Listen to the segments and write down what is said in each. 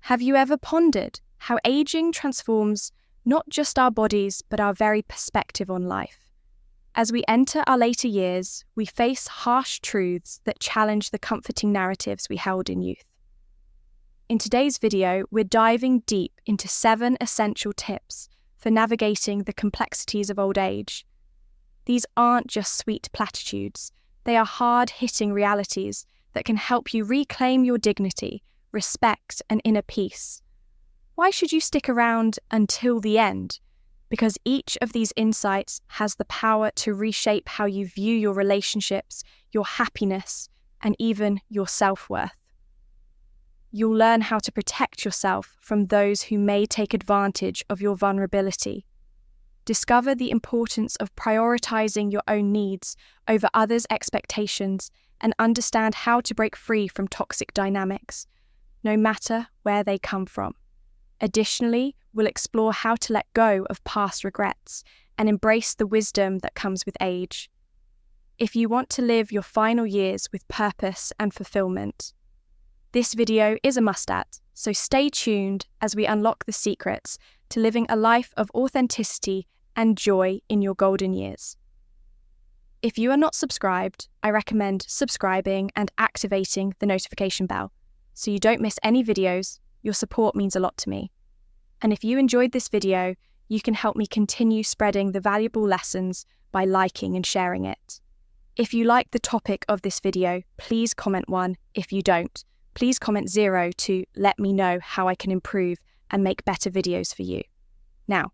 Have you ever pondered how aging transforms not just our bodies, but our very perspective on life? As we enter our later years, we face harsh truths that challenge the comforting narratives we held in youth. In today's video, we're diving deep into 7 essential tips for navigating the complexities of old age. These aren't just sweet platitudes, they are hard-hitting realities that can help you reclaim your dignity, respect, and inner peace. Why should you stick around until the end? Because each of these insights has the power to reshape how you view your relationships, your happiness, and even your self-worth. You'll learn how to protect yourself from those who may take advantage of your vulnerability. Discover the importance of prioritizing your own needs over others' expectations and understand how to break free from toxic dynamics, no matter where they come from. Additionally, we'll explore how to let go of past regrets and embrace the wisdom that comes with age. If you want to live your final years with purpose and fulfillment, this video is a must-add, so stay tuned as we unlock the secrets to living a life of authenticity and joy in your golden years. If you are not subscribed, I recommend subscribing and activating the notification bell so you don't miss any videos. Your support means a lot to me. And if you enjoyed this video, you can help me continue spreading the valuable lessons by liking and sharing it. If you like the topic of this video, please comment 1. If you don't, please comment 0 to let me know how I can improve and make better videos for you. Now,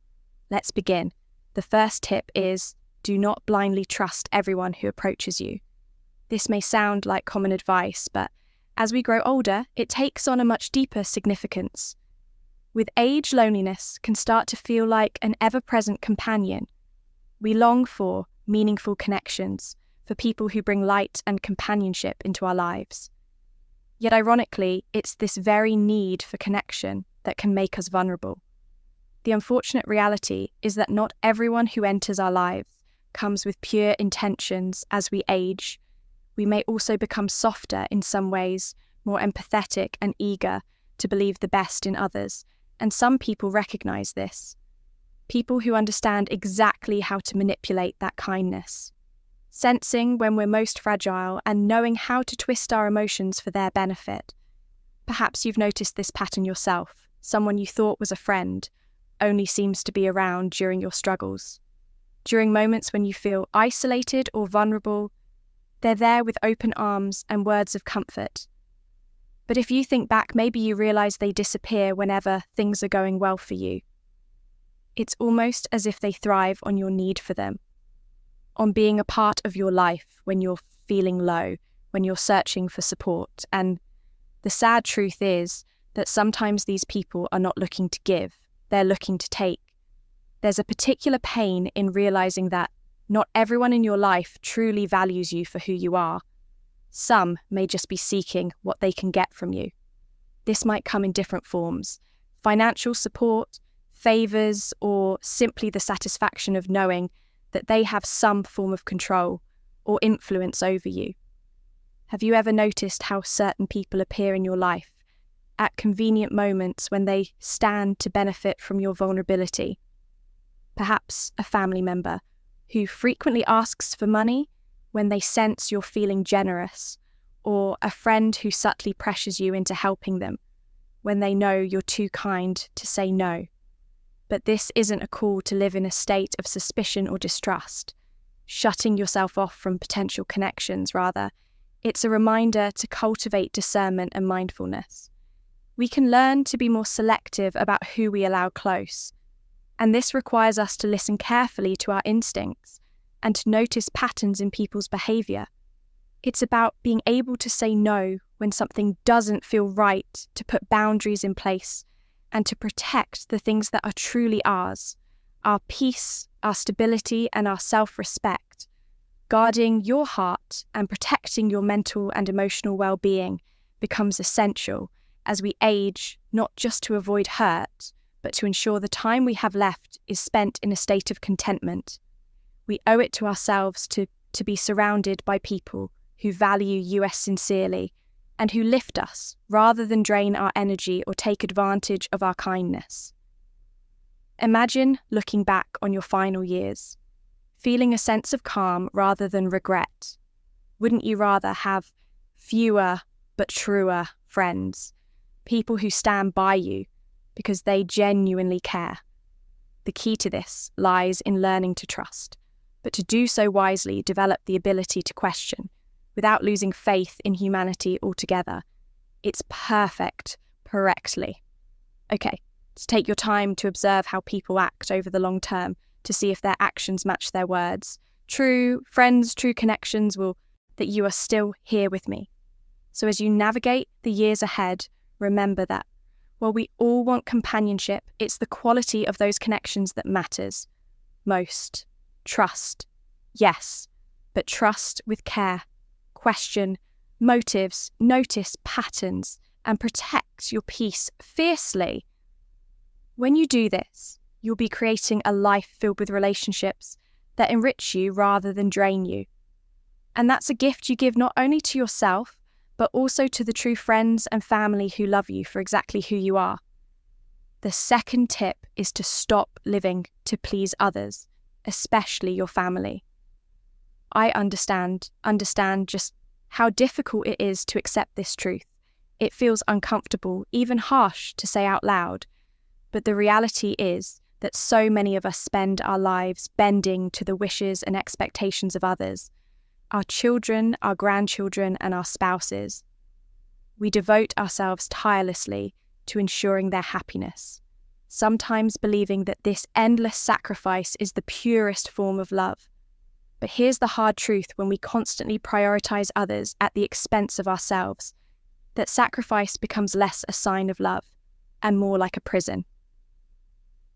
let's begin. The first tip is, do not blindly trust everyone who approaches you. This may sound like common advice, but as we grow older, it takes on a much deeper significance. With age, loneliness can start to feel like an ever-present companion. We long for meaningful connections, for people who bring light and companionship into our lives. Yet ironically, it's this very need for connection that can make us vulnerable. The unfortunate reality is that not everyone who enters our lives comes with pure intentions. As we age, we may also become softer in some ways, more empathetic and eager to believe the best in others, and some people recognize this. People who understand exactly how to manipulate that kindness, sensing when we're most fragile and knowing how to twist our emotions for their benefit. Perhaps you've noticed this pattern yourself. Someone you thought was a friend only seems to be around during your struggles. During moments when you feel isolated or vulnerable, they're there with open arms and words of comfort. But if you think back, maybe you realize they disappear whenever things are going well for you. It's almost as if they thrive on your need for them, on being a part of your life when you're feeling low, when you're searching for support. And the sad truth is that sometimes these people are not looking to give, they're looking to take. There's a particular pain in realizing that not everyone in your life truly values you for who you are. Some may just be seeking what they can get from you. This might come in different forms: financial support, favors, or simply the satisfaction of knowing that they have some form of control or influence over you. Have you ever noticed how certain people appear in your life at convenient moments when they stand to benefit from your vulnerability? Perhaps a family member who frequently asks for money when they sense you're feeling generous, or a friend who subtly pressures you into helping them when they know you're too kind to say no. But this isn't a call to live in a state of suspicion or distrust, shutting yourself off from potential connections. Rather, it's a reminder to cultivate discernment and mindfulness. We can learn to be more selective about who we allow close, and this requires us to listen carefully to our instincts and to notice patterns in people's behavior. It's about being able to say no when something doesn't feel right, to put boundaries in place, and to protect the things that are truly ours: our peace, our stability, and our self-respect. Guarding your heart and protecting your mental and emotional well-being becomes essential as we age, not just to avoid hurt, but to ensure the time we have left is spent in a state of contentment. We owe it to ourselves to be surrounded by people who value you sincerely and who lift us rather than drain our energy or take advantage of our kindness. Imagine looking back on your final years, feeling a sense of calm rather than regret. Wouldn't you rather have fewer but truer friends, people who stand by you because they genuinely care? The key to this lies in learning to trust, but to do so wisely, develop the ability to question without losing faith in humanity altogether. It's perfect correctly. Okay, so take your time to observe how people act over the long term to see if their actions match their words. True friends, true connections will that you are still here with me. So as you navigate the years ahead, remember that while we all want companionship, it's the quality of those connections that matters most. Trust, yes, but trust with care. Question motives, notice patterns, and protect your peace fiercely. When you do this, you'll be creating a life filled with relationships that enrich you rather than drain you. And that's a gift you give not only to yourself, but also to the true friends and family who love you for exactly who you are. The second tip is to stop living to please others, especially your family. I understand just how difficult it is to accept this truth. It feels uncomfortable, even harsh to say out loud. But the reality is that so many of us spend our lives bending to the wishes and expectations of others, our children, our grandchildren, and our spouses. We devote ourselves tirelessly to ensuring their happiness, sometimes believing that this endless sacrifice is the purest form of love. But here's the hard truth: when we constantly prioritize others at the expense of ourselves, that sacrifice becomes less a sign of love and more like a prison.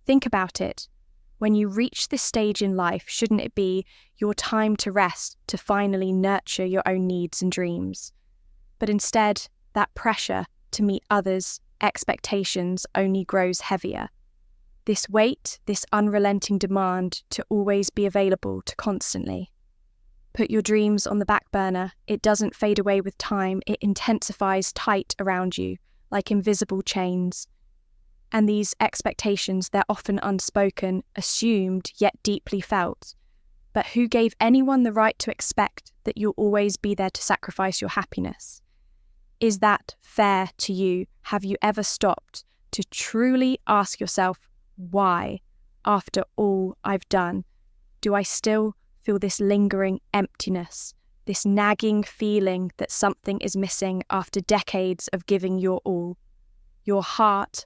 Think about it. When you reach this stage in life, shouldn't it be your time to rest, to finally nurture your own needs and dreams? But instead, that pressure to meet others' expectations only grows heavier. This weight, this unrelenting demand to always be available, to constantly put your dreams on the back burner, it doesn't fade away with time, it intensifies tight around you, like invisible chains. And these expectations, they're often unspoken, assumed, yet deeply felt. But who gave anyone the right to expect that you'll always be there to sacrifice your happiness? Is that fair to you? Have you ever stopped to truly ask yourself, why, after all I've done, do I still feel this lingering emptiness, this nagging feeling that something is missing after decades of giving your all? Your heart,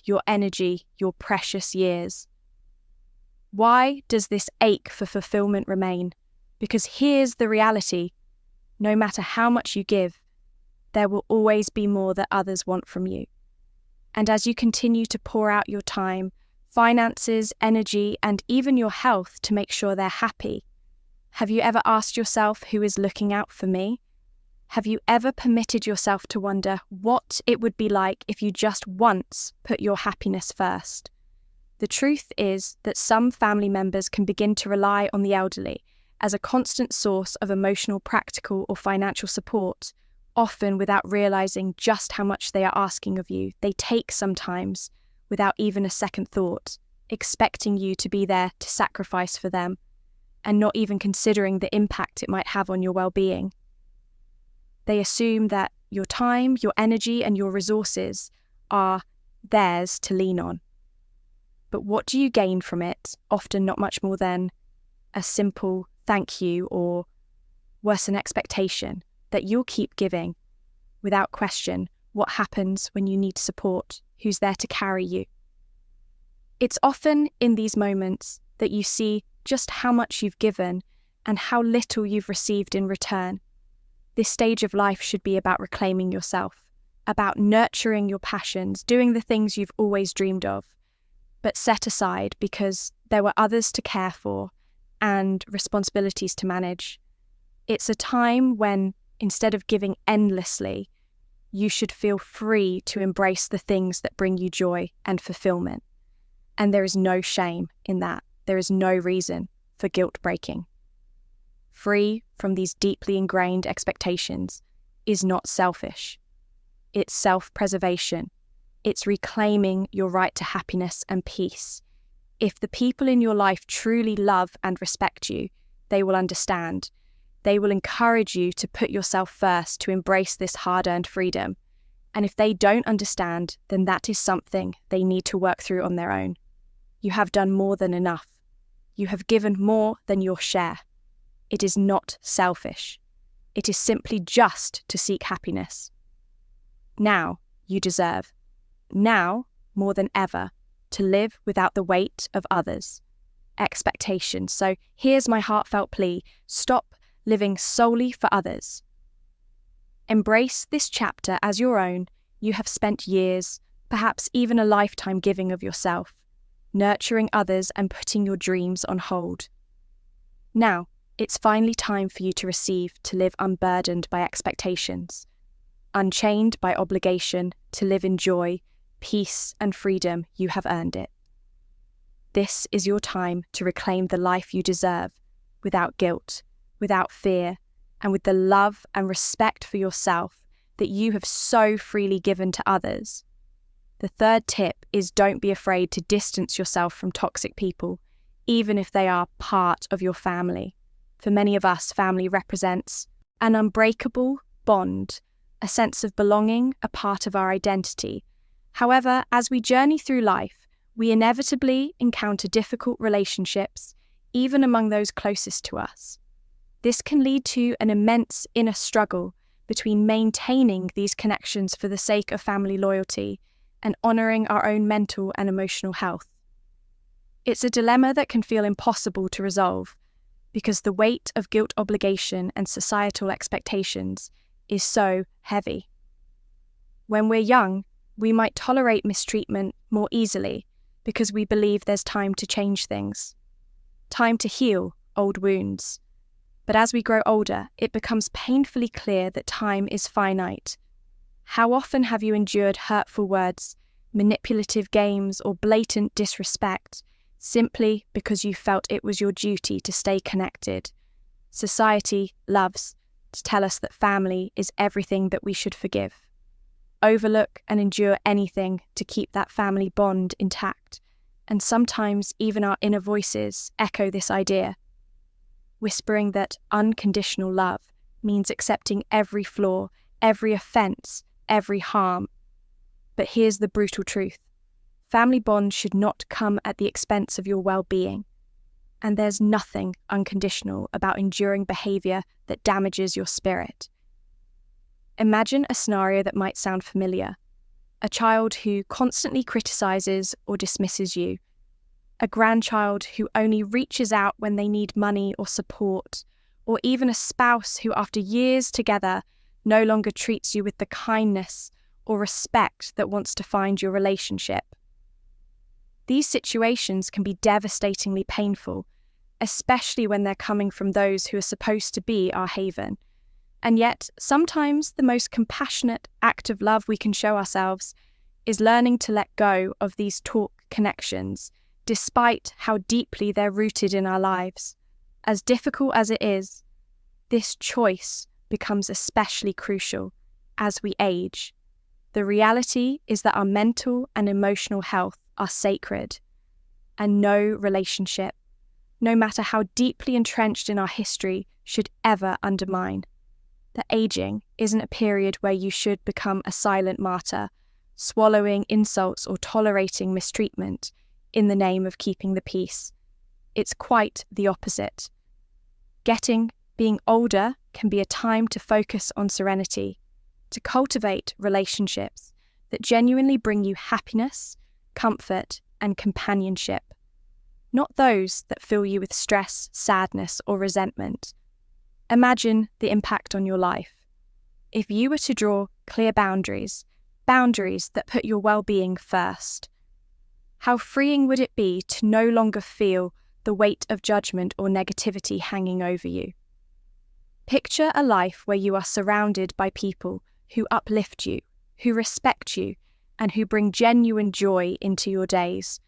your energy, your precious years. Why does this ache for fulfillment remain? Because here's the reality: no matter how much you give, there will always be more that others want from you. And as you continue to pour out your time, finances, energy, and even your health to make sure they're happy, have you ever asked yourself, who is looking out for me? Have you ever permitted yourself to wonder what it would be like if you just once put your happiness first? The truth is that some family members can begin to rely on the elderly as a constant source of emotional, practical, or financial support, often without realizing just how much they are asking of you. They take sometimes without even a second thought, expecting you to be there to sacrifice for them, and not even considering the impact it might have on your well-being. They assume that your time, your energy, and your resources are theirs to lean on. But what do you gain from it? Often not much more than a simple thank you, or worse, an expectation that you'll keep giving without question. What happens when you need support? Who's there to carry you? It's often in these moments that you see just how much you've given and how little you've received in return. This stage of life should be about reclaiming yourself, about nurturing your passions, doing the things you've always dreamed of, but set aside because there were others to care for and responsibilities to manage. It's a time when, instead of giving endlessly, you should feel free to embrace the things that bring you joy and fulfillment. And there is no shame in that. There is no reason for guilt breaking. Free from these deeply ingrained expectations, is not selfish. It's self-preservation. It's reclaiming your right to happiness and peace. If the people in your life truly love and respect you, they will understand. They will encourage you to put yourself first, to embrace this hard-earned freedom. And if they don't understand, then that is something they need to work through on their own. You have done more than enough. You have given more than your share. It is not selfish. It is simply just to seek happiness. Now you deserve, now more than ever, to live without the weight of others' expectations. So here's my heartfelt plea: stop living solely for others. Embrace this chapter as your own. You have spent years, perhaps even a lifetime, giving of yourself, nurturing others and putting your dreams on hold. Now, it's finally time for you to receive, to live unburdened by expectations, unchained by obligation, to live in joy, peace and freedom. You have earned it. This is your time to reclaim the life you deserve, without guilt, without fear, and with the love and respect for yourself that you have so freely given to others. The third tip is, don't be afraid to distance yourself from toxic people, even if they are part of your family. For many of us, family represents an unbreakable bond, a sense of belonging, a part of our identity. However, as we journey through life, we inevitably encounter difficult relationships, even among those closest to us. This can lead to an immense inner struggle between maintaining these connections for the sake of family loyalty and honouring our own mental and emotional health. It's a dilemma that can feel impossible to resolve because the weight of guilt, obligation, and societal expectations is so heavy. When we're young, we might tolerate mistreatment more easily because we believe there's time to change things, time to heal old wounds. But as we grow older, it becomes painfully clear that time is finite. How often have you endured hurtful words, manipulative games, or blatant disrespect simply because you felt it was your duty to stay connected? Society loves to tell us that family is everything that we should forgive, overlook and endure anything to keep that family bond intact. And sometimes even our inner voices echo this idea, whispering that unconditional love means accepting every flaw, every offence, every harm. But here's the brutal truth. Family bonds should not come at the expense of your well-being. And there's nothing unconditional about enduring behaviour that damages your spirit. Imagine a scenario that might sound familiar. A child who constantly criticises or dismisses you. A grandchild who only reaches out when they need money or support, or even a spouse who, after years together, no longer treats you with the kindness or respect that wants to find your relationship. These situations can be devastatingly painful, especially when they're coming from those who are supposed to be our haven. And yet, sometimes the most compassionate act of love we can show ourselves is learning to let go of these connections, despite how deeply they're rooted in our lives. As difficult as it is, this choice becomes especially crucial as we age. The reality is that our mental and emotional health are sacred, and no relationship, no matter how deeply entrenched in our history, should ever undermine. That aging isn't a period where you should become a silent martyr, swallowing insults or tolerating mistreatment in the name of keeping the peace. It's quite the opposite. Being older can be a time to focus on serenity, to cultivate relationships that genuinely bring you happiness, comfort, and companionship, not those that fill you with stress, sadness, or resentment. Imagine the impact on your life. If you were to draw clear boundaries that put your well-being first, how freeing would it be to no longer feel the weight of judgment or negativity hanging over you? Picture a life where you are surrounded by people who uplift you, who respect you, and who bring genuine joy into your days.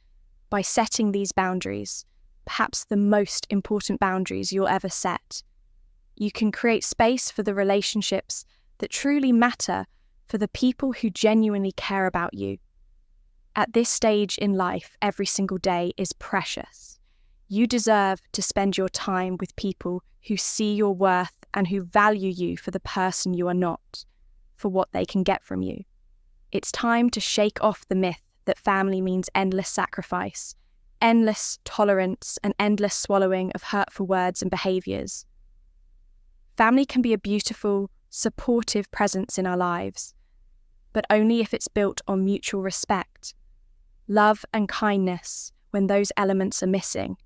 By setting these boundaries, perhaps the most important boundaries you'll ever set, you can create space for the relationships that truly matter for the people who genuinely care about you. At this stage in life, every single day is precious. You deserve to spend your time with people who see your worth and who value you for the person you are not, for what they can get from you. It's time to shake off the myth that family means endless sacrifice, endless tolerance, and endless swallowing of hurtful words and behaviours. Family can be a beautiful, supportive presence in our lives, but only if it's built on mutual respect, love and kindness. When those elements are missing,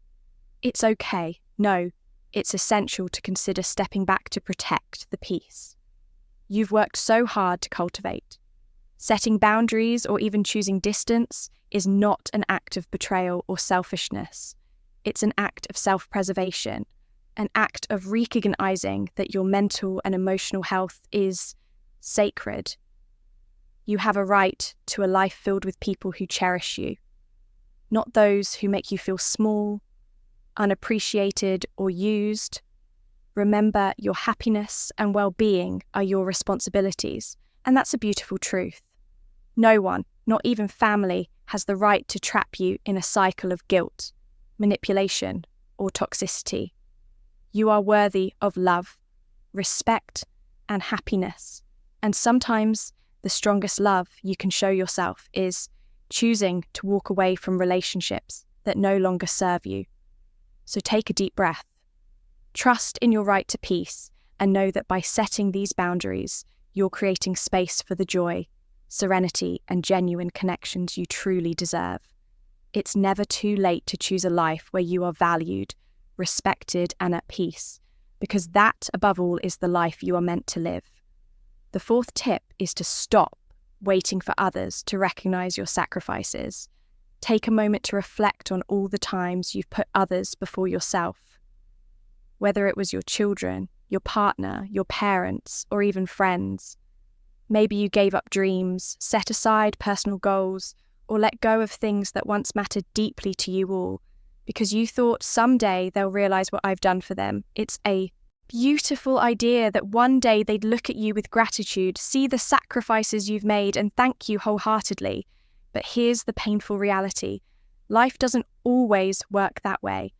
it's okay. No, it's essential to consider stepping back to protect the peace you've worked so hard to cultivate. Setting boundaries or even choosing distance is not an act of betrayal or selfishness. It's an act of self-preservation, an act of recognizing that your mental and emotional health is sacred. You have a right to a life filled with people who cherish you, not those who make you feel small, unappreciated, or used. Remember, your happiness and well-being are your responsibilities, and that's a beautiful truth. No one, not even family, has the right to trap you in a cycle of guilt, manipulation, or toxicity. You are worthy of love, respect, and happiness. And sometimes the strongest love you can show yourself is choosing to walk away from relationships that no longer serve you. So take a deep breath. Trust in your right to peace and know that by setting these boundaries, you're creating space for the joy, serenity, and genuine connections you truly deserve. It's never too late to choose a life where you are valued, respected, and at peace, because that, above all, is the life you are meant to live. The fourth tip is to stop waiting for others to recognize your sacrifices. Take a moment to reflect on all the times you've put others before yourself. Whether it was your children, your partner, your parents, or even friends. Maybe you gave up dreams, set aside personal goals, or let go of things that once mattered deeply to you all, because you thought someday they'll realize what I've done for them. It's a beautiful idea that one day they'd look at you with gratitude, see the sacrifices you've made, and thank you wholeheartedly. But here's the painful reality. Life doesn't always work that way.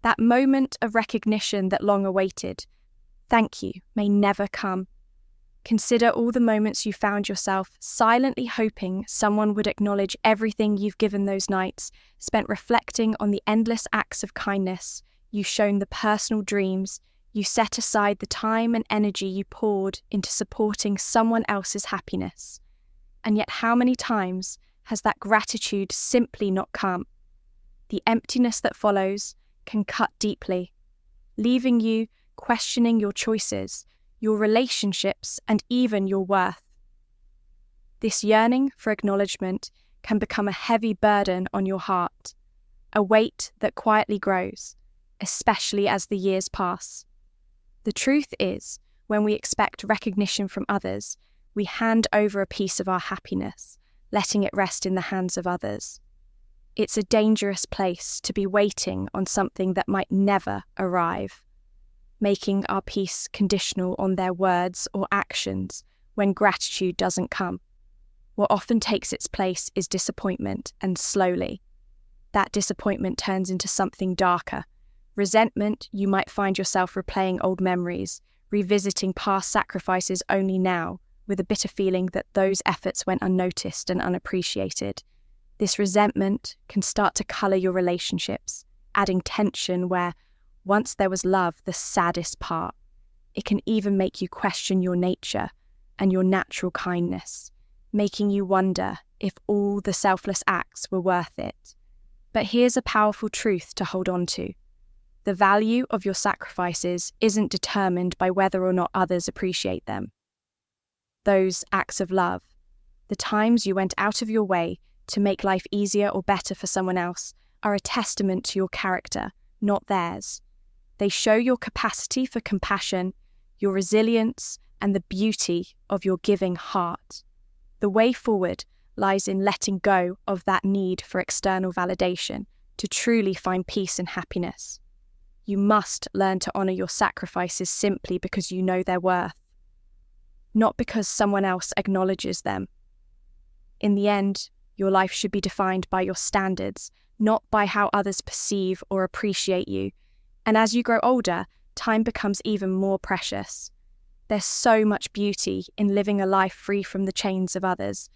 That moment of recognition that long awaited, thank you, may never come. Consider all the moments you found yourself silently hoping someone would acknowledge everything you've given those nights, spent reflecting on the endless acts of kindness you've shown, the personal dreams you set aside, the time and energy you poured into supporting someone else's happiness. And yet how many times has that gratitude simply not come? The emptiness that follows can cut deeply, leaving you questioning your choices, your relationships, and even your worth. This yearning for acknowledgement can become a heavy burden on your heart, a weight that quietly grows, especially as the years pass. The truth is, when we expect recognition from others, we hand over a piece of our happiness, letting it rest in the hands of others. It's a dangerous place to be waiting on something that might never arrive, making our peace conditional on their words or actions when gratitude doesn't come. What often takes its place is disappointment, and slowly, that disappointment turns into something darker. Resentment. You might find yourself replaying old memories, revisiting past sacrifices only now, with a bitter feeling that those efforts went unnoticed and unappreciated. This resentment can start to colour your relationships, adding tension where once there was love, the saddest part. It can even make you question your nature and your natural kindness, making you wonder if all the selfless acts were worth it. But here's a powerful truth to hold on to. The value of your sacrifices isn't determined by whether or not others appreciate them. Those acts of love, the times you went out of your way to make life easier or better for someone else, are a testament to your character, not theirs. They show your capacity for compassion, your resilience, and the beauty of your giving heart. The way forward lies in letting go of that need for external validation to truly find peace and happiness. You must learn to honour your sacrifices simply because you know their worth. not because someone else acknowledges them. In the end, your life should be defined by your standards, not by how others perceive or appreciate you. And as you grow older, time becomes even more precious. There's so much beauty in living a life free from the chains of others.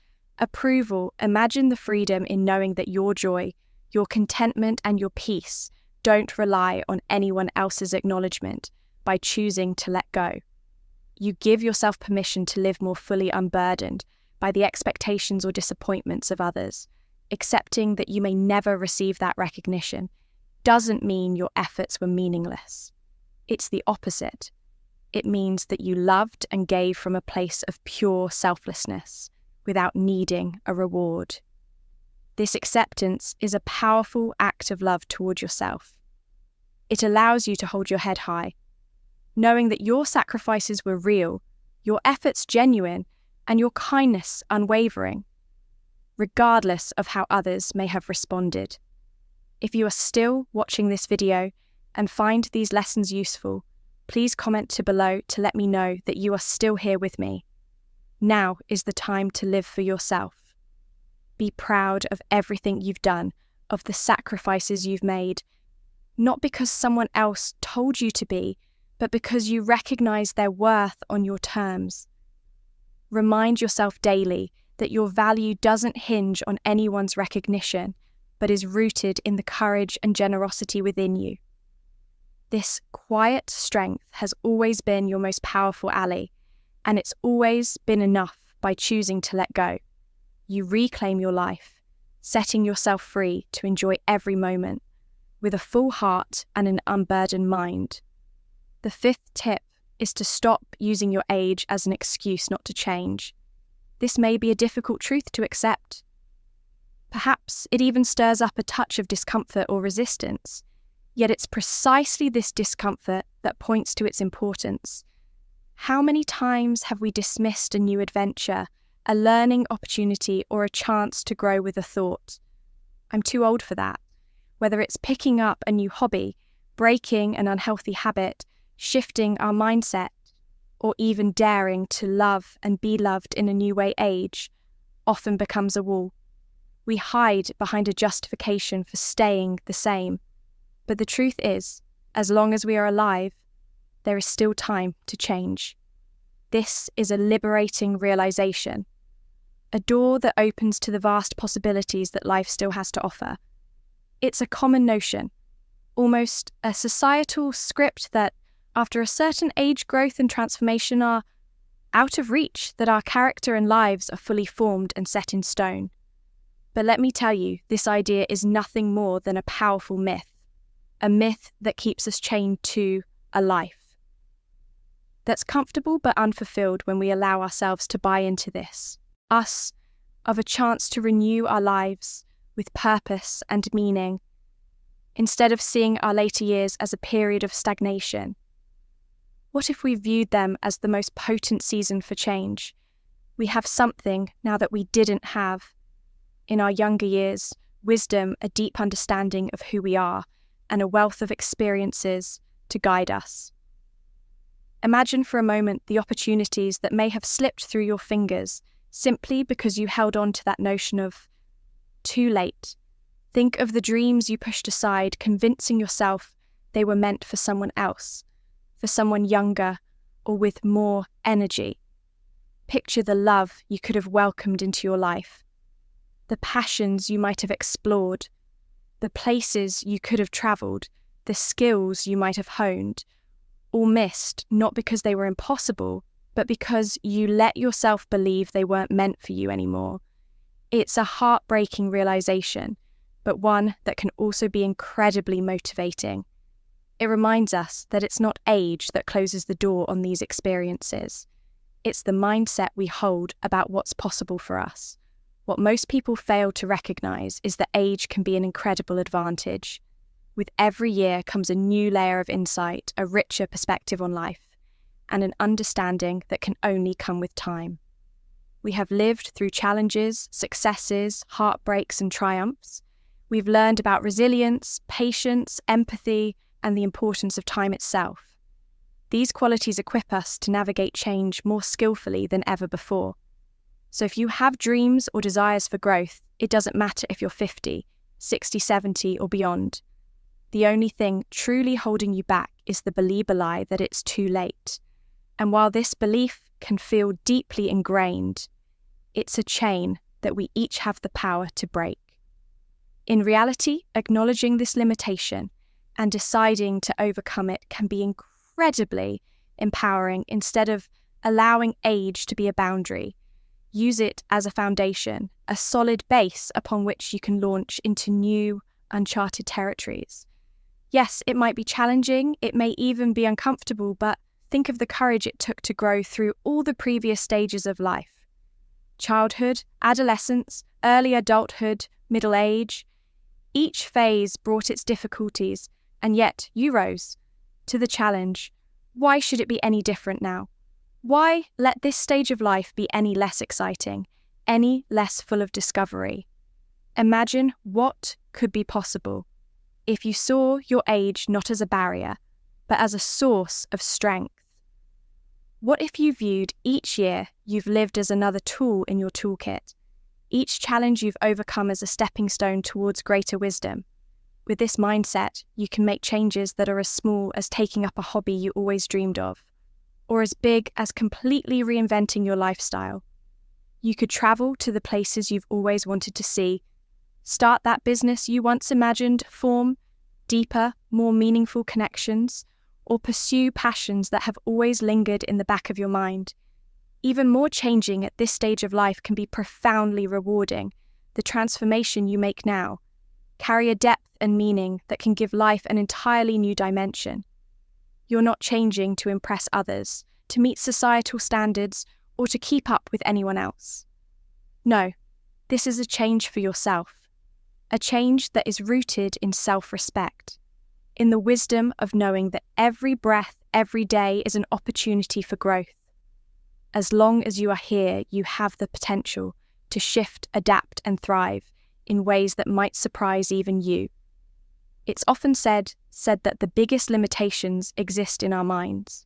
Imagine the freedom in knowing that your joy, your contentment, and your peace don't rely on anyone else's acknowledgement by choosing to let go. You give yourself permission to live more fully unburdened by the expectations or disappointments of others. Accepting that you may never receive that recognition doesn't mean your efforts were meaningless. It's the opposite. It means that you loved and gave from a place of pure selflessness, without needing a reward. This acceptance is a powerful act of love toward yourself. It allows you to hold your head high, knowing that your sacrifices were real, your efforts genuine, and your kindness unwavering, regardless of how others may have responded. If you are still watching this video and find these lessons useful, please comment below to let me know that you are still here with me. Now is the time to live for yourself. Be proud of everything you've done, of the sacrifices you've made, not because someone else told you to be, but because you recognize their worth on your terms. Remind yourself daily that your value doesn't hinge on anyone's recognition, but is rooted in the courage and generosity within you. This quiet strength has always been your most powerful ally, and it's always been enough by choosing to let go. You reclaim your life, setting yourself free to enjoy every moment, with a full heart and an unburdened mind. The fifth tip is to stop using your age as an excuse not to change. This may be a difficult truth to accept. Perhaps it even stirs up a touch of discomfort or resistance, yet it's precisely this discomfort that points to its importance. How many times have we dismissed a new adventure, a learning opportunity, or a chance to grow with a thought, "I'm too old for that"? Whether it's picking up a new hobby, breaking an unhealthy habit, shifting our mindset, or even daring to love and be loved in a new way, age often becomes a wall. We hide behind a justification for staying the same. But the truth is, as long as we are alive, there is still time to change. This is a liberating realization, a door that opens to the vast possibilities that life still has to offer. It's a common notion, almost a societal script that, after a certain age, growth and transformation are out of reach, that our character and lives are fully formed and set in stone. But let me tell you, this idea is nothing more than a powerful myth, a myth that keeps us chained to a life that's comfortable but unfulfilled when we allow ourselves to buy into this, us of a chance to renew our lives with purpose and meaning, instead of seeing our later years as a period of stagnation. What if we viewed them as the most potent season for change? We have something now that we didn't have. In our younger years, wisdom, a deep understanding of who we are, and a wealth of experiences to guide us. Imagine for a moment the opportunities that may have slipped through your fingers simply because you held on to that notion of too late. Think of the dreams you pushed aside, convincing yourself they were meant for someone else, for someone younger or with more energy. Picture the love you could have welcomed into your life, the passions you might have explored, the places you could have travelled, the skills you might have honed, all missed not because they were impossible, but because you let yourself believe they weren't meant for you anymore. It's a heartbreaking realization, but one that can also be incredibly motivating. It reminds us that it's not age that closes the door on these experiences. It's the mindset we hold about what's possible for us. What most people fail to recognize is that age can be an incredible advantage. With every year comes a new layer of insight, a richer perspective on life, and an understanding that can only come with time. We have lived through challenges, successes, heartbreaks, and triumphs. We've learned about resilience, patience, empathy, and the importance of time itself. These qualities equip us to navigate change more skillfully than ever before. So if you have dreams or desires for growth, it doesn't matter if you're 50, 60, 70 or beyond. The only thing truly holding you back is the believer lie that it's too late. And while this belief can feel deeply ingrained, it's a chain that we each have the power to break. In reality, acknowledging this limitation and deciding to overcome it can be incredibly empowering. Instead of allowing age to be a boundary, use it as a foundation, a solid base upon which you can launch into new, uncharted territories. Yes, it might be challenging, it may even be uncomfortable, but think of the courage it took to grow through all the previous stages of life. Childhood, adolescence, early adulthood, middle age. Each phase brought its difficulties, and yet you rose to the challenge. Why should it be any different now? Why let this stage of life be any less exciting, any less full of discovery? Imagine what could be possible if you saw your age not as a barrier, but as a source of strength. What if you viewed each year you've lived as another tool in your toolkit, each challenge you've overcome as a stepping stone towards greater wisdom? With this mindset, you can make changes that are as small as taking up a hobby you always dreamed of, or as big as completely reinventing your lifestyle. You could travel to the places you've always wanted to see, start that business you once imagined, form deeper, more meaningful connections, or pursue passions that have always lingered in the back of your mind. Even more changing at this stage of life can be profoundly rewarding. The transformation you make now carry a depth and meaning that can give life an entirely new dimension. You're not changing to impress others, to meet societal standards, or to keep up with anyone else. No, this is a change for yourself, a change that is rooted in self-respect, in the wisdom of knowing that every breath, every day is an opportunity for growth. As long as you are here, you have the potential to shift, adapt, and thrive in ways that might surprise even you. It's often said that the biggest limitations exist in our minds,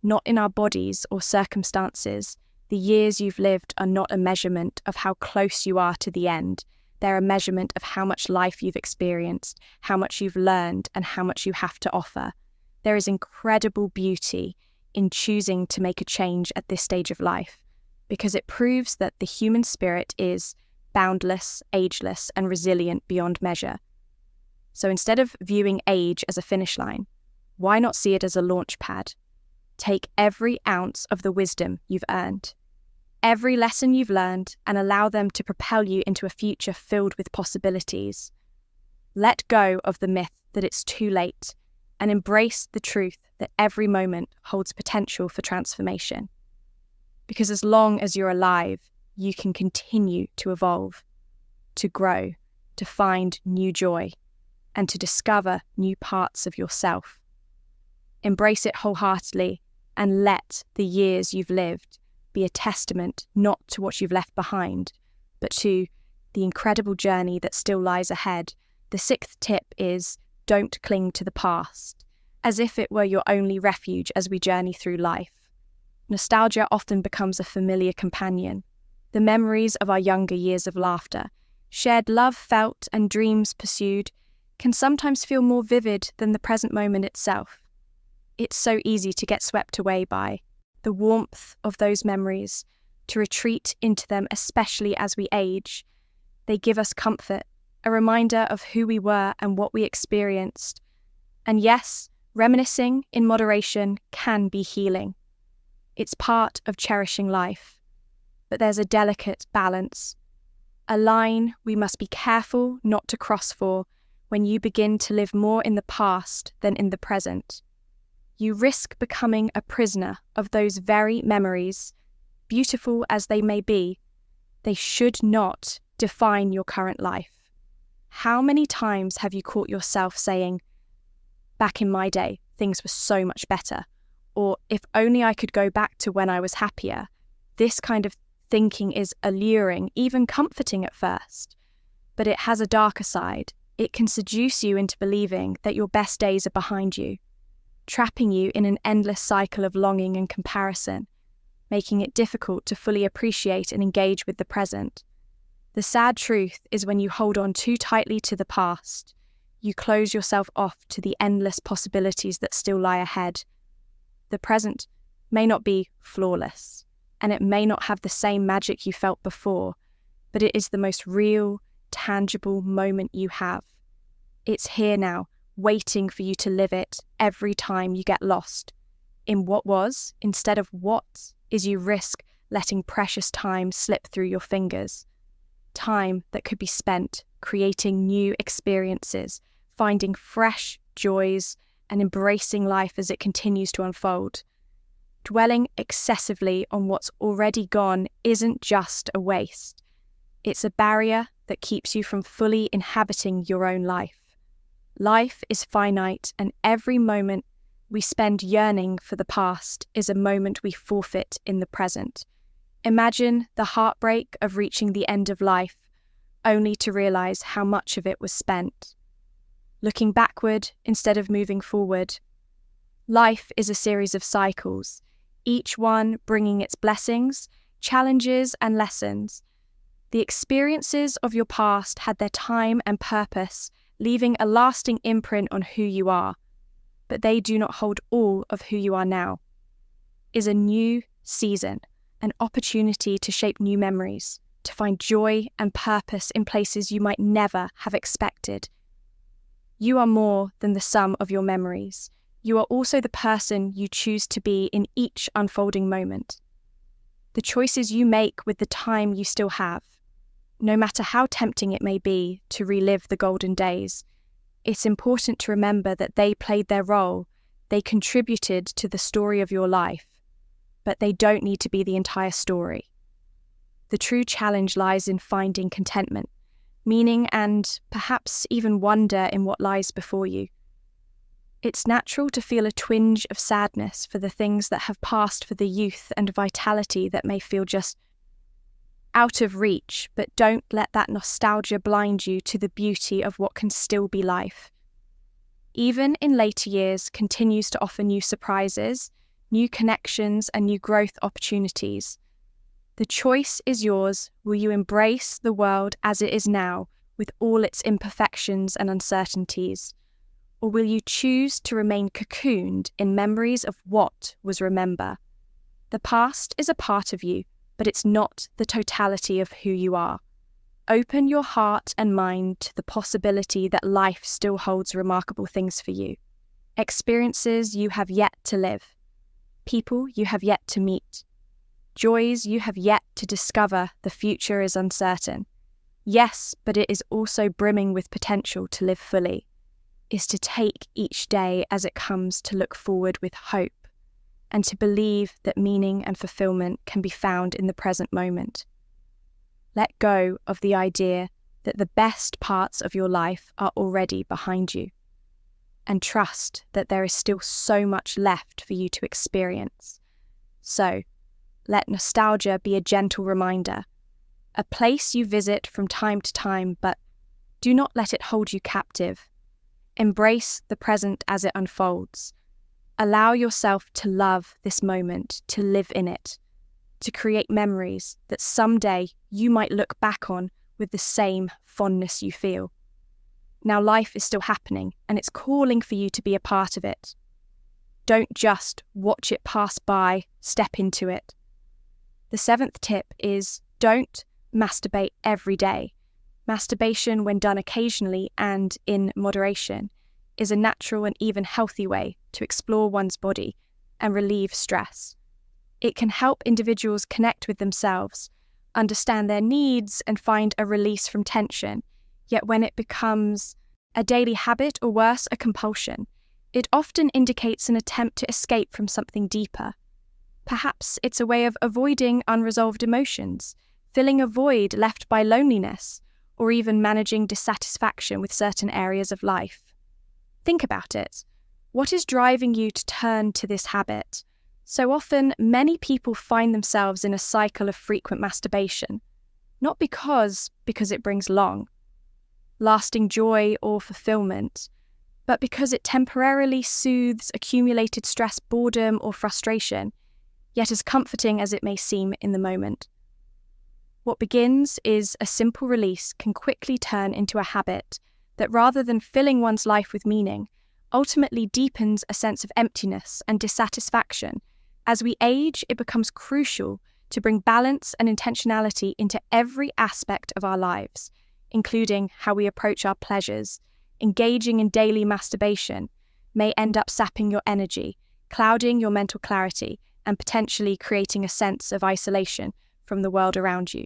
not in our bodies or circumstances. The years you've lived are not a measurement of how close you are to the end. They're a measurement of how much life you've experienced, how much you've learned, and how much you have to offer. There is incredible beauty in choosing to make a change at this stage of life, because it proves that the human spirit is boundless, ageless, and resilient beyond measure. So instead of viewing age as a finish line, why not see it as a launch pad? Take every ounce of the wisdom you've earned, every lesson you've learned, and allow them to propel you into a future filled with possibilities. Let go of the myth that it's too late and embrace the truth that every moment holds potential for transformation. Because as long as you're alive, you can continue to evolve, to grow, to find new joy, and to discover new parts of yourself. Embrace it wholeheartedly and let the years you've lived be a testament not to what you've left behind, but to the incredible journey that still lies ahead. The sixth tip is don't cling to the past, as if it were your only refuge as we journey through life. Nostalgia often becomes a familiar companion. The memories of our younger years of laughter, shared love felt, and dreams pursued can sometimes feel more vivid than the present moment itself. It's so easy to get swept away by the warmth of those memories, to retreat into them, especially as we age. They give us comfort, a reminder of who we were and what we experienced. And yes, reminiscing in moderation can be healing. It's part of cherishing life. But there's a delicate balance, a line we must be careful not to cross for when you begin to live more in the past than in the present. You risk becoming a prisoner of those very memories, beautiful as they may be. They should not define your current life. How many times have you caught yourself saying, "Back in my day, things were so much better," or "if only I could go back to when I was happier"? This kind of thinking is alluring, even comforting at first, but it has a darker side. It can seduce you into believing that your best days are behind you. trapping you in an endless cycle of longing and comparison, making it difficult to fully appreciate and engage with the present. The sad truth is when you hold on too tightly to the past, you close yourself off to the endless possibilities that still lie ahead. The present may not be flawless, and it may not have the same magic you felt before, but it is the most real, tangible moment you have. It's here now, waiting for you to live it every time you get lost in what was instead of what is you risk letting precious time slip through your fingers. Time that could be spent creating new experiences, finding fresh joys, and embracing life as it continues to unfold. Dwelling excessively on what's already gone isn't just a waste. It's a barrier that keeps you from fully inhabiting your own life. Life is finite, and every moment we spend yearning for the past is a moment we forfeit in the present. Imagine the heartbreak of reaching the end of life, only to realize how much of it was spent. Looking backward instead of moving forward. Life is a series of cycles, each one bringing its blessings, challenges, and lessons. The experiences of your past had their time and purpose, leaving a lasting imprint on who you are, but they do not hold all of who you are now. Is a new season, an opportunity to shape new memories, to find joy and purpose in places you might never have expected. You are more than the sum of your memories. You are also the person you choose to be in each unfolding moment. The choices you make with the time you still have, no matter how tempting it may be to relive the golden days, it's important to remember that they played their role, they contributed to the story of your life, but they don't need to be the entire story. The true challenge lies in finding contentment, meaning, and perhaps even wonder in what lies before you. It's natural to feel a twinge of sadness for the things that have passed, for the youth and vitality that may feel just out of reach, but don't let that nostalgia blind you to the beauty of what can still be life. Even in later years, continues to offer new surprises, new connections, and new growth opportunities. The choice is yours. Will you embrace the world as it is now, with all its imperfections and uncertainties? Or will you choose to remain cocooned in memories of what was remember? The past is a part of you, but it's not the totality of who you are. Open your heart and mind to the possibility that life still holds remarkable things for you. Experiences you have yet to live. People you have yet to meet. Joys you have yet to discover. The future is uncertain. Yes, but it is also brimming with potential to live fully. Is to take each day as it comes, to look forward with hope, and to believe that meaning and fulfillment can be found in the present moment. Let go of the idea that the best parts of your life are already behind you, and trust that there is still so much left for you to experience. So, let nostalgia be a gentle reminder, a place you visit from time to time, but do not let it hold you captive. Embrace the present as it unfolds. Allow yourself to love this moment, to live in it, to create memories that someday you might look back on with the same fondness you feel. Now life is still happening, and it's calling for you to be a part of it. Don't just watch it pass by, step into it. The 7th tip is don't masturbate every day. Masturbation, when done occasionally and in moderation, is a natural and even healthy way to explore one's body and relieve stress. It can help individuals connect with themselves, understand their needs, and find a release from tension. Yet when it becomes a daily habit, or worse, a compulsion, it often indicates an attempt to escape from something deeper. Perhaps it's a way of avoiding unresolved emotions, filling a void left by loneliness, or even managing dissatisfaction with certain areas of life. Think about it. What is driving you to turn to this habit? So often, many people find themselves in a cycle of frequent masturbation, not because it brings lasting joy or fulfillment, but because it temporarily soothes accumulated stress, boredom, or frustration, yet as comforting as it may seem in the moment. What begins is a simple release can quickly turn into a habit that, rather than filling one's life with meaning, ultimately deepens a sense of emptiness and dissatisfaction. As we age, it becomes crucial to bring balance and intentionality into every aspect of our lives, including how we approach our pleasures. Engaging in daily masturbation may end up sapping your energy, clouding your mental clarity, and potentially creating a sense of isolation from the world around you.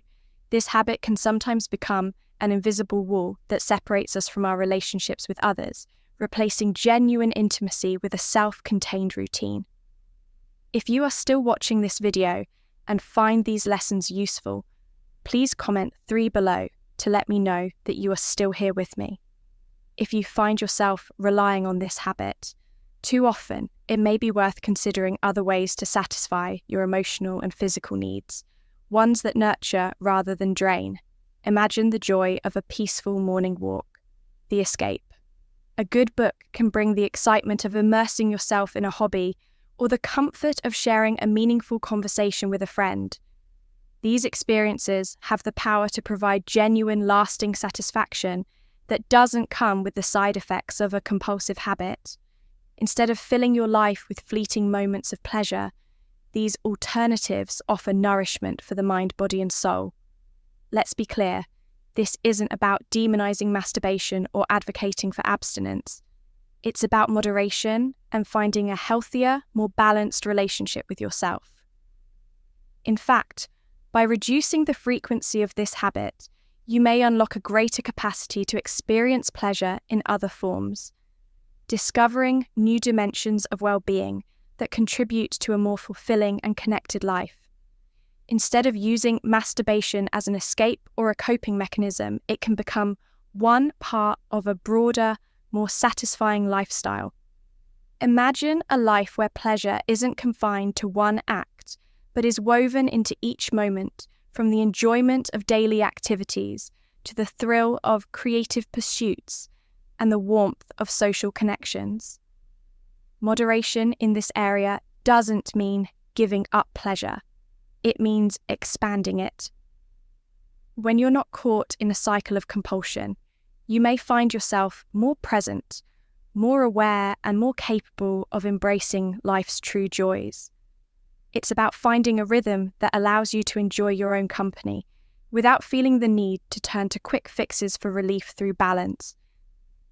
This habit can sometimes become an invisible wall that separates us from our relationships with others, replacing genuine intimacy with a self-contained routine. If you are still watching this video and find these lessons useful, please comment 3 below to let me know that you are still here with me. If you find yourself relying on this habit too often, it may be worth considering other ways to satisfy your emotional and physical needs, ones that nurture rather than drain. Imagine the joy of a peaceful morning walk, the escape. A good book can bring the excitement of immersing yourself in a hobby or the comfort of sharing a meaningful conversation with a friend. These experiences have the power to provide genuine, lasting satisfaction that doesn't come with the side effects of a compulsive habit. Instead of filling your life with fleeting moments of pleasure, these alternatives offer nourishment for the mind, body, and soul. Let's be clear, this isn't about demonizing masturbation or advocating for abstinence. It's about moderation and finding a healthier, more balanced relationship with yourself. In fact, by reducing the frequency of this habit, you may unlock a greater capacity to experience pleasure in other forms, discovering new dimensions of well-being that contribute to a more fulfilling and connected life. Instead of using masturbation as an escape or a coping mechanism, it can become one part of a broader, more satisfying lifestyle. Imagine a life where pleasure isn't confined to one act, but is woven into each moment, from the enjoyment of daily activities to the thrill of creative pursuits and the warmth of social connections. Moderation in this area doesn't mean giving up pleasure. It means expanding it. When you're not caught in a cycle of compulsion, you may find yourself more present, more aware, and more capable of embracing life's true joys. It's about finding a rhythm that allows you to enjoy your own company without feeling the need to turn to quick fixes for relief through balance.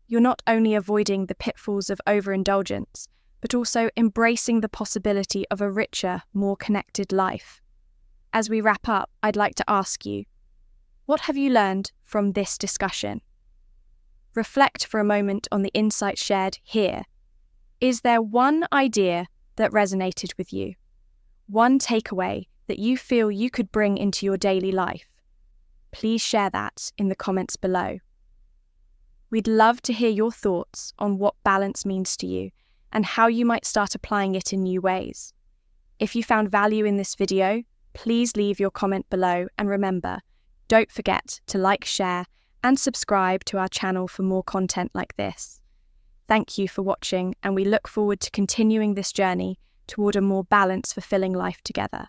You're not only avoiding the pitfalls of overindulgence, but also embracing the possibility of a richer, more connected life. As we wrap up, I'd like to ask you, what have you learned from this discussion? Reflect for a moment on the insights shared here. Is there one idea that resonated with you? One takeaway that you feel you could bring into your daily life? Please share that in the comments below. We'd love to hear your thoughts on what balance means to you and how you might start applying it in new ways. If you found value in this video, please leave your comment below, and remember, don't forget to like, share, and subscribe to our channel for more content like this. Thank you for watching, and we look forward to continuing this journey toward a more balanced, fulfilling life together.